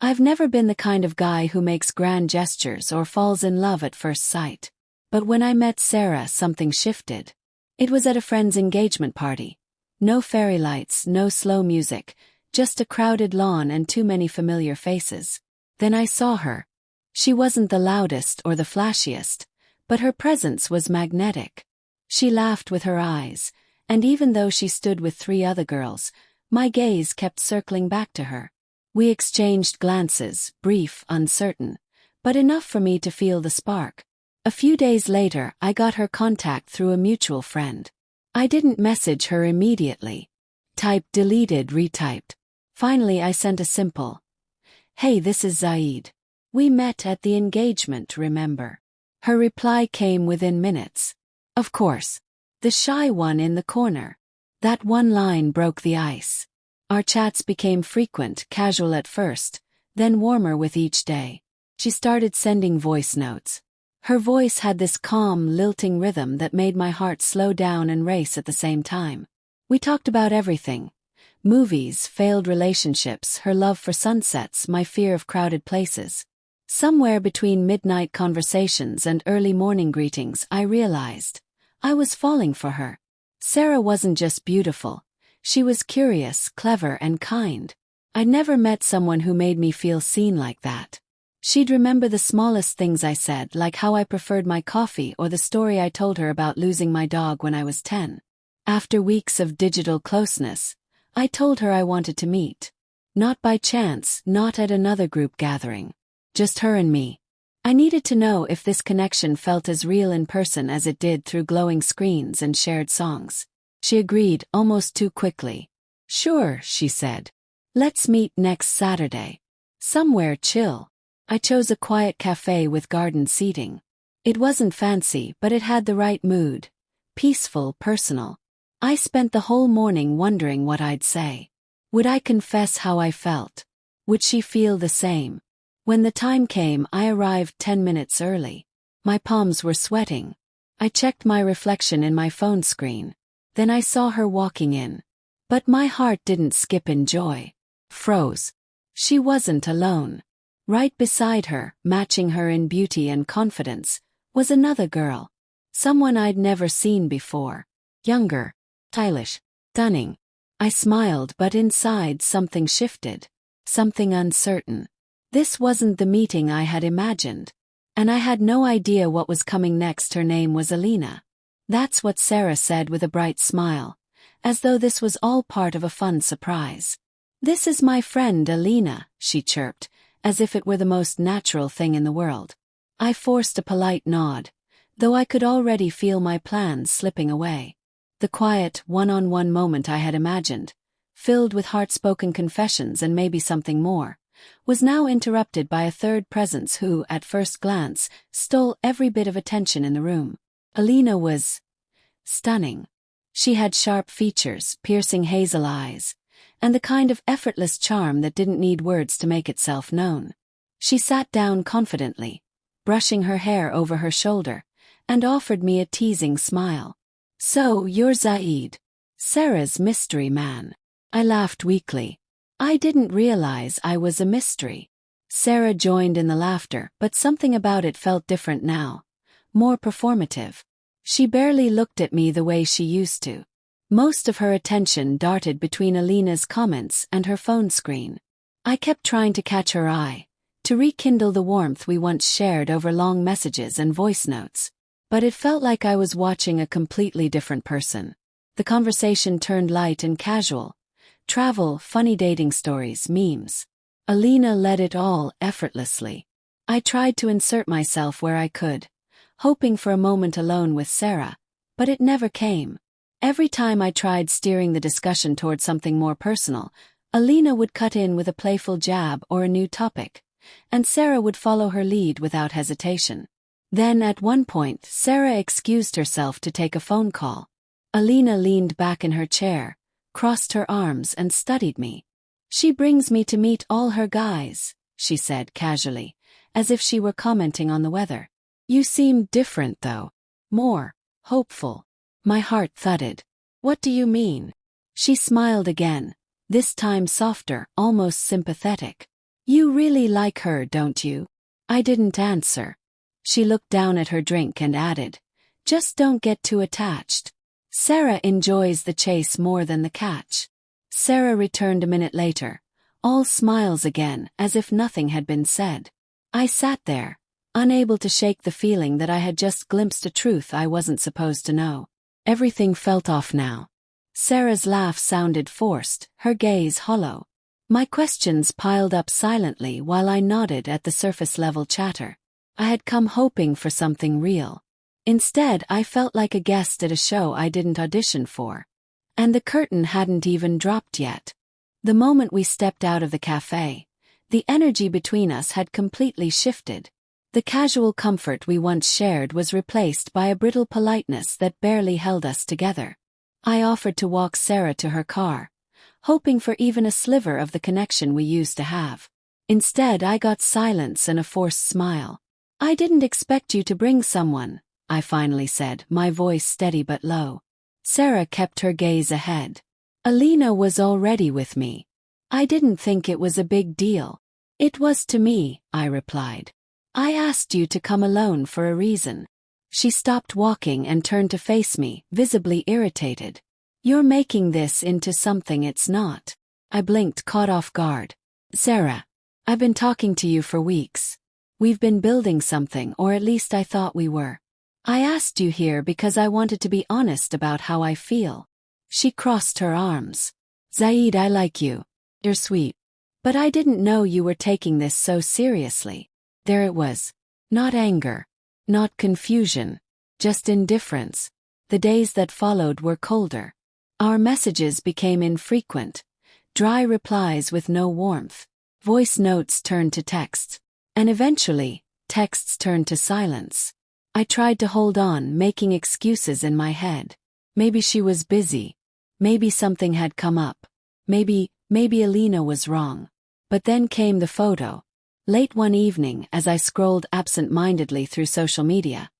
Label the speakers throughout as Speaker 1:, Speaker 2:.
Speaker 1: I've never been the kind of guy who makes grand gestures or falls in love at first sight. But when I met Sara, something shifted. It was at a friend's engagement party. No fairy lights, no slow music, just a crowded lawn and too many familiar faces. Then I saw her. She wasn't the loudest or the flashiest, but her presence was magnetic. She laughed with her eyes, and even though she stood with 3 other girls, my gaze kept circling back to her. We exchanged glances, brief, uncertain, but enough for me to feel the spark. A few days later, I got her contact through a mutual friend. I didn't message her immediately. Typed, deleted, retyped. Finally, I sent a simple, "Hey, this is Zaid. We met at the engagement, remember?" Her reply came within minutes. "Of course. The shy one in the corner." That one line broke the ice. Our chats became frequent, casual at first, then warmer with each day. She started sending voice notes. Her voice had this calm, lilting rhythm that made my heart slow down and race at the same time. We talked about everything. Movies, failed relationships, her love for sunsets, my fear of crowded places. Somewhere between midnight conversations and early morning greetings, I realized I was falling for her. Sara wasn't just beautiful. She was curious, clever, and kind. I'd never met someone who made me feel seen like that. She'd remember the smallest things I said, like how I preferred my coffee or the story I told her about losing my dog when I was 10. After weeks of digital closeness, I told her I wanted to meet. Not by chance, not at another group gathering. Just her and me. I needed to know if this connection felt as real in person as it did through glowing screens and shared songs. She agreed, almost too quickly. "Sure," she said. "Let's meet next Saturday. Somewhere chill." I chose a quiet cafe with garden seating. It wasn't fancy, but it had the right mood. Peaceful, personal. I spent the whole morning wondering what I'd say. Would I confess how I felt? Would she feel the same? When the time came, I arrived 10 minutes early. My palms were sweating. I checked my reflection in my phone screen. Then I saw her walking in. But my heart didn't skip in joy. Froze. She wasn't alone. Right beside her, matching her in beauty and confidence, was another girl. Someone I'd never seen before. Younger. Stylish. Stunning. I smiled, but inside something shifted. Something uncertain. This wasn't the meeting I had imagined. And I had no idea what was coming next. Her name was Alina. That's what Sara said with a bright smile, as though this was all part of a fun surprise. "This is my friend Alina," she chirped, as if it were the most natural thing in the world. I forced a polite nod, though I could already feel my plans slipping away. The quiet, one-on-one moment I had imagined, filled with heart-spoken confessions and maybe something more, was now interrupted by a third presence who, at first glance, stole every bit of attention in the room. Alina was stunning. She had sharp features, piercing hazel eyes, and the kind of effortless charm that didn't need words to make itself known. She sat down confidently, brushing her hair over her shoulder, and offered me a teasing smile. "So, you're Zaid, Sara's mystery man." I laughed weakly. I didn't realize I was a mystery. Sara joined in the laughter, but something about it felt different now. More performative. She barely looked at me the way she used to. Most of her attention darted between Alina's comments and her phone screen. I kept trying to catch her eye, to rekindle the warmth we once shared over long messages and voice notes. But it felt like I was watching a completely different person. The conversation turned light and casual. Travel, funny dating stories, memes. Alina led it all effortlessly. I tried to insert myself where I could, hoping for a moment alone with Sara, but it never came. Every time I tried steering the discussion toward something more personal, Alina would cut in with a playful jab or a new topic, and Sara would follow her lead without hesitation. Then at one point, Sara excused herself to take a phone call. Alina leaned back in her chair, crossed her arms and studied me. "She brings me to meet all her guys," she said casually, as if she were commenting on the weather. "You seem different though. More hopeful." My heart thudded. "What do you mean?" She smiled again, this time softer, almost sympathetic. You really like her, don't you? I didn't answer. She looked down at her drink and added, just don't get too attached. Sara enjoys the chase more than the catch. Sara returned a minute later, all smiles again, as if nothing had been said. I sat there, unable to shake the feeling that I had just glimpsed a truth I wasn't supposed to know. Everything felt off now. Sara's laugh sounded forced, her gaze hollow. My questions piled up silently while I nodded at the surface-level chatter. I had come hoping for something real. Instead, I felt like a guest at a show I didn't audition for. And the curtain hadn't even dropped yet. The moment we stepped out of the cafe, the energy between us had completely shifted. The casual comfort we once shared was replaced by a brittle politeness that barely held us together. I offered to walk Sara to her car, hoping for even a sliver of the connection we used to have. Instead, I got silence and a forced smile. I didn't expect you to bring someone, I finally said, my voice steady but low. Sara kept her gaze ahead. Alina was already with me. I didn't think it was a big deal. It was to me, I replied. I asked you to come alone for a reason. She stopped walking and turned to face me, visibly irritated. You're making this into something it's not. I blinked, caught off guard. Sara, I've been talking to you for weeks. We've been building something, or at least I thought we were. I asked you here because I wanted to be honest about how I feel. She crossed her arms. Zaid, I like you. You're sweet. But I didn't know you were taking this so seriously. There it was. Not anger. Not confusion. Just indifference. The days that followed were colder. Our messages became infrequent. Dry replies with no warmth. Voice notes turned to texts. And eventually, texts turned to silence. I tried to hold on, making excuses in my head. Maybe she was busy. Maybe something had come up. Maybe Alina was wrong. But then came the photo. Late one evening, as I scrolled absent-mindedly through social media,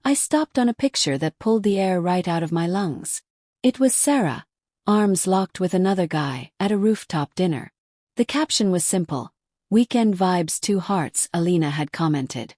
Speaker 1: I stopped on a picture that pulled the air right out of my lungs. It was Sara, arms locked with another guy, at a rooftop dinner. The caption was simple. Weekend vibes, 2 hearts, Alina had commented.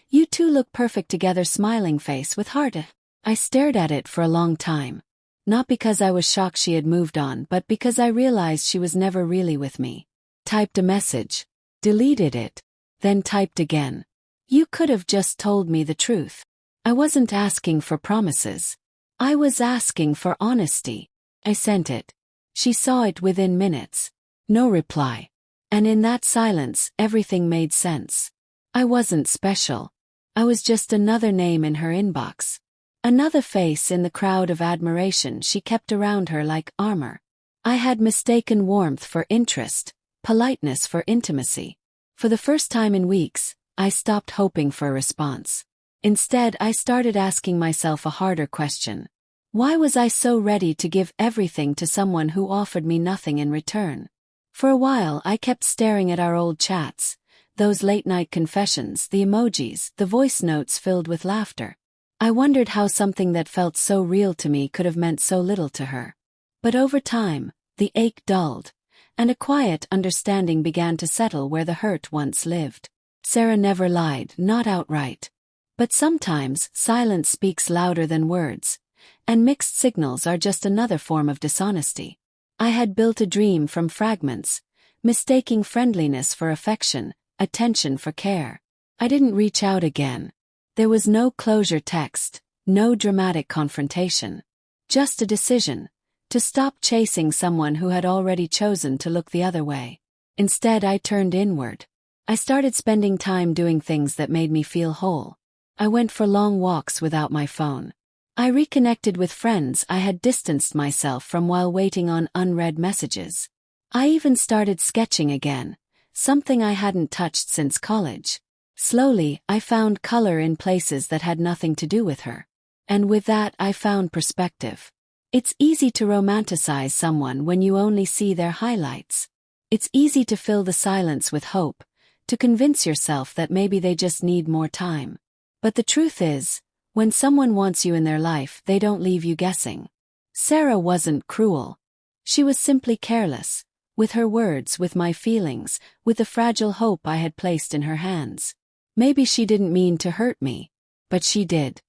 Speaker 1: You two look perfect together, smiling face with heart. I stared at it for a long time. Not because I was shocked she had moved on, but because I realized she was never really with me. Typed a message. Deleted it. Then typed again. You could have just told me the truth. I wasn't asking for promises. I was asking for honesty. I sent it. She saw it within minutes. No reply. And in that silence, everything made sense. I wasn't special. I was just another name in her inbox. Another face in the crowd of admiration she kept around her like armor. I had mistaken warmth for interest, politeness for intimacy. For the first time in weeks, I stopped hoping for a response. Instead, I started asking myself a harder question. Why was I so ready to give everything to someone who offered me nothing in return? For a while, I kept staring at our old chats. Those late-night confessions, the emojis, the voice notes filled with laughter. I wondered how something that felt so real to me could have meant so little to her. But over time, the ache dulled, and a quiet understanding began to settle where the hurt once lived. Sara never lied, not outright. But sometimes, silence speaks louder than words, and mixed signals are just another form of dishonesty. I had built a dream from fragments, mistaking friendliness for affection, attention for care. I didn't reach out again. There was no closure text, no dramatic confrontation. Just a decision, to stop chasing someone who had already chosen to look the other way. Instead, I turned inward. I started spending time doing things that made me feel whole. I went for long walks without my phone. I reconnected with friends I had distanced myself from while waiting on unread messages. I even started sketching again, something I hadn't touched since college. Slowly, I found color in places that had nothing to do with her. And with that, I found perspective. It's easy to romanticize someone when you only see their highlights. It's easy to fill the silence with hope, to convince yourself that maybe they just need more time. But the truth is, when someone wants you in their life, they don't leave you guessing. Sara wasn't cruel. She was simply careless, With her words, with my feelings, with the fragile hope I had placed in her hands. Maybe she didn't mean to hurt me, but she did.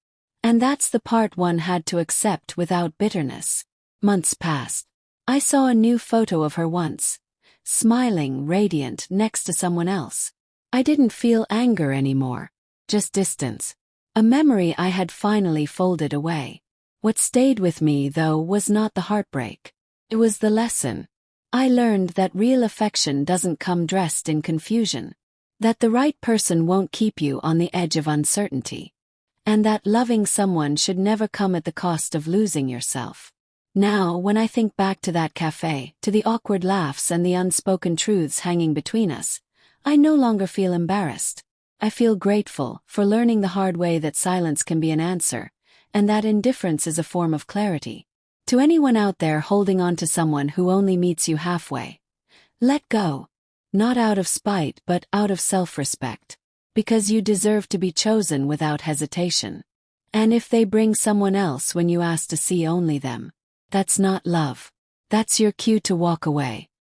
Speaker 1: And that's the part one had to accept without bitterness. Months passed. I saw a new photo of her once, smiling, radiant, next to someone else. I didn't feel anger anymore, just distance. A memory I had finally folded away. What stayed with me, though, was not the heartbreak. It was the lesson. I learned that real affection doesn't come dressed in confusion. That the right person won't keep you on the edge of uncertainty. And that loving someone should never come at the cost of losing yourself. Now, when I think back to that cafe, to the awkward laughs and the unspoken truths hanging between us, I no longer feel embarrassed. I feel grateful for learning the hard way that silence can be an answer, and that indifference is a form of clarity. To anyone out there holding on to someone who only meets you halfway, let go. Not out of spite, but out of self-respect. Because you deserve to be chosen without hesitation. And if they bring someone else when you ask to see only them, that's not love. That's your cue to walk away.